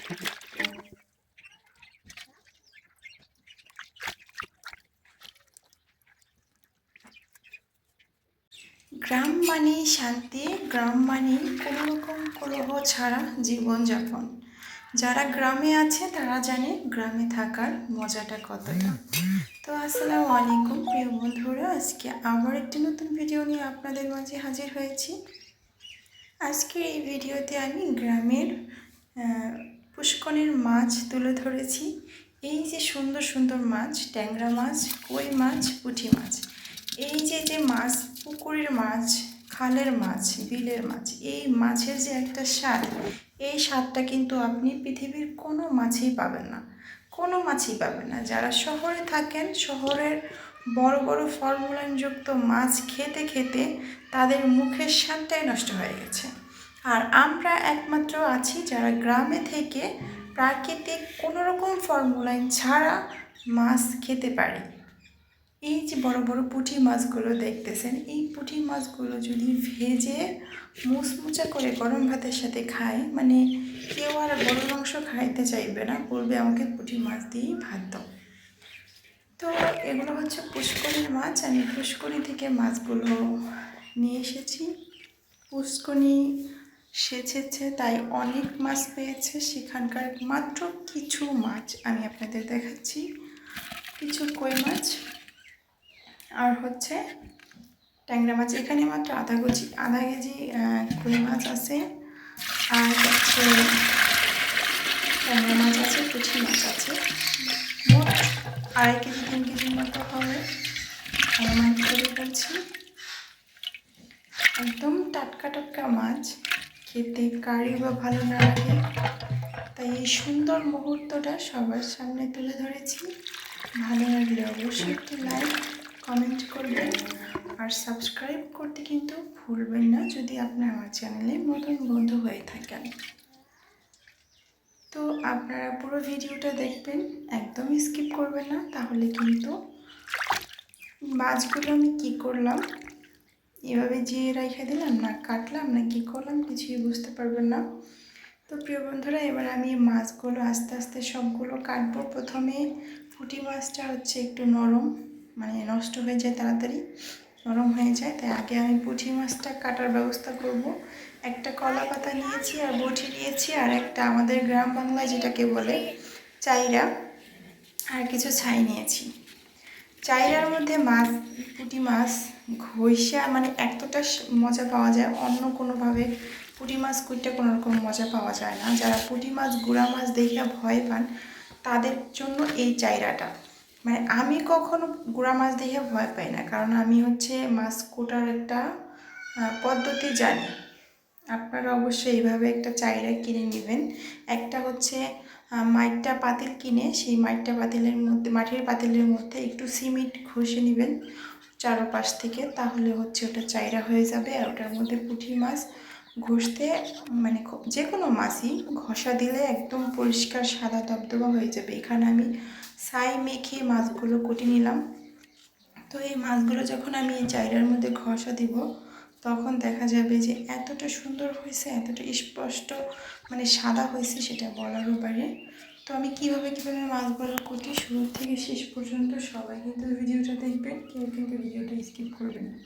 গ্রাম মানেই শান্তি, গ্রাম মানেই কোনো রকম কলহ ছাড়া জীবনযাপন। যারা গ্রামে আছে তারা জানে গ্রামে থাকার মজাটা কতটা। তো আসসালামু আলাইকুম প্রিয় বন্ধুরা, আজকে আবার একটি নতুন ভিডিও নিয়ে আপনাদের মাঝে হাজির হয়েছি। আজকের এই ভিডিওতে আমি গ্রামের পুষ্করের মাছ তুলে ধরেছি। এই যে সুন্দর সুন্দর মাছ, ট্যাংরা মাছ, কই মাছ, পুঁটি মাছ, এই যে মাছ, পুকুরের মাছ, খালের মাছ, বিলের মাছ, এই মাছের যে একটা স্বাদ, এই স্বাদটা কিন্তু আপনি পৃথিবীর কোনো মাছেই পাবেন না, কোনো মাছই পাবেন না। যারা শহরে থাকেন, শহরের বড় বড় ফর্মুলাযুক্ত মাছ খেতে খেতে তাদের মুখের স্বাদটাই নষ্ট হয়ে গেছে। আর আমরা একমাত্র আছি যারা গ্রামে থেকে প্রাকৃতিক কোনো রকম ফর্মুলাইন ছাড়া মাছ খেতে পারি। এই যে বড় বড় পুঁটি মাছগুলো দেখতেছেন, এই পুঁটি মাছগুলো যদি ভেজে মুচমুচা করে গরম ভাতের সাথে খায়, মানে কেউ আর গরুর মাংস খাইতে চাইবে না, বলবে আমাকে পুঁটি মাছ দিয়েই ভাত দাও। তো এগুলো হচ্ছে পুষ্করির মাছ। আমি পুষ্করি থেকে মাছগুলো নিয়ে এসেছি। পুষ্করি সেচেছে তাই অনেক মাছ পেয়েছে, সেখানকার মাত্র কিছু মাছ আমি আপনাদের দেখাচ্ছি। কিছু কই মাছ আর হচ্ছে ট্যাংরা মাছ। এখানে মাত্র আধা কেজি কই মাছ আছে, আর হচ্ছে ট্যাংরা মাছ আছে, পুঁটি মাছ আছে। মোট 2.5 কেজি 3 কেজির মতো হবে। মাছ করে ফেলছি। একদম টাটকা টাটকা মাছ, খেতে কারি বা ভালো না লাগে, তাই এই সুন্দর মুহূর্তটা সবার সামনে তুলে ধরেছি। ভালো লাগলে অবশ্যই একটি লাইক কমেন্ট করবেন, আর সাবস্ক্রাইব করতে কিন্তু ভুলবেন না যদি আপনি আমার চ্যানেলে নতুন বন্ধু হয়ে থাকেন। তো আপনারা পুরো ভিডিওটা দেখবেন, একদমই স্কিপ করবেন না, তাহলে কিন্তু মাছগুলো আমি কী করলাম, এভাবে জিয়ে রেখে দিলাম না কাটলাম না কী করলাম, কিছুই বুঝতে পারবেন না। তো প্রিয় বন্ধুরা, এবার আমি মাছগুলো আস্তে আস্তে সবগুলো কাটবো। প্রথমে পুঁটি মাছটা হচ্ছে একটু নরম, মানে নষ্ট হয়ে যায় তাড়াতাড়ি, নরম হয়ে যায়, তাই আগে আমি পুঁটি মাছটা কাটার ব্যবস্থা করব। একটা কলা পাতা নিয়েছি আর বটি নিয়েছি, আর একটা আমাদের গ্রাম বাংলায় যেটাকে বলে চাইরা, আর কিছু ছাই নিয়েছি। চাইরার মধ্যে মাছ, পুঁটি মাছ ঘষা মানে এতটা মজা পাওয়া যায়, অন্য কোনোভাবে পুঁটি মাছ কুইটটা কোনো রকম মজা পাওয়া যায় না। যারা পুঁটি মাছ গুঁড়া মাছ দেখে ভয় পান তাদের জন্য এই চাইরাটা, মানে আমি কখনো গুঁড়া মাছ দেখে ভয় পাই না, কারণ আমি হচ্ছে মাছ কোটার একটা পদ্ধতি জানি। আপনারা অবশ্যই এইভাবে একটা চাইরা কিনে নেবেন। একটা হচ্ছে মাইটটা পাতিল কিনে, সেই মাইটটা পাতিলের মধ্যে, মাটির পাতিলের মধ্যে একটু সিমেন্ট ঘষে নেবেন চারপাশ থেকে, তাহলে হচ্ছে ওটা চাইরা হয়ে যাবে। আর ওটার মধ্যে পুঁটি মাছ ঘষতে, মানে যে কোনো মাছই ঘষা দিলে একদম পরিষ্কার সাদা দবদবা হয়ে যাবে। এখানে আমি ছাই মেখে মাছগুলো কুটে নিলাম। তো এই মাছগুলো যখন আমি এই চাইরার মধ্যে ঘষা দিব, তখন দেখা যাবে যে এতটা সুন্দর হয়েছে, এতটা স্পষ্ট মানে সাদা হয়েছে, সেটা বলারও বাইরে। তো আমি কীভাবে মাছগুলো কুটি শুরু থেকে শেষ পর্যন্ত সবাই কিন্তু ভিডিওটা দেখবেন, কেউ কিন্তু ভিডিওটা স্কিপ করবেন না।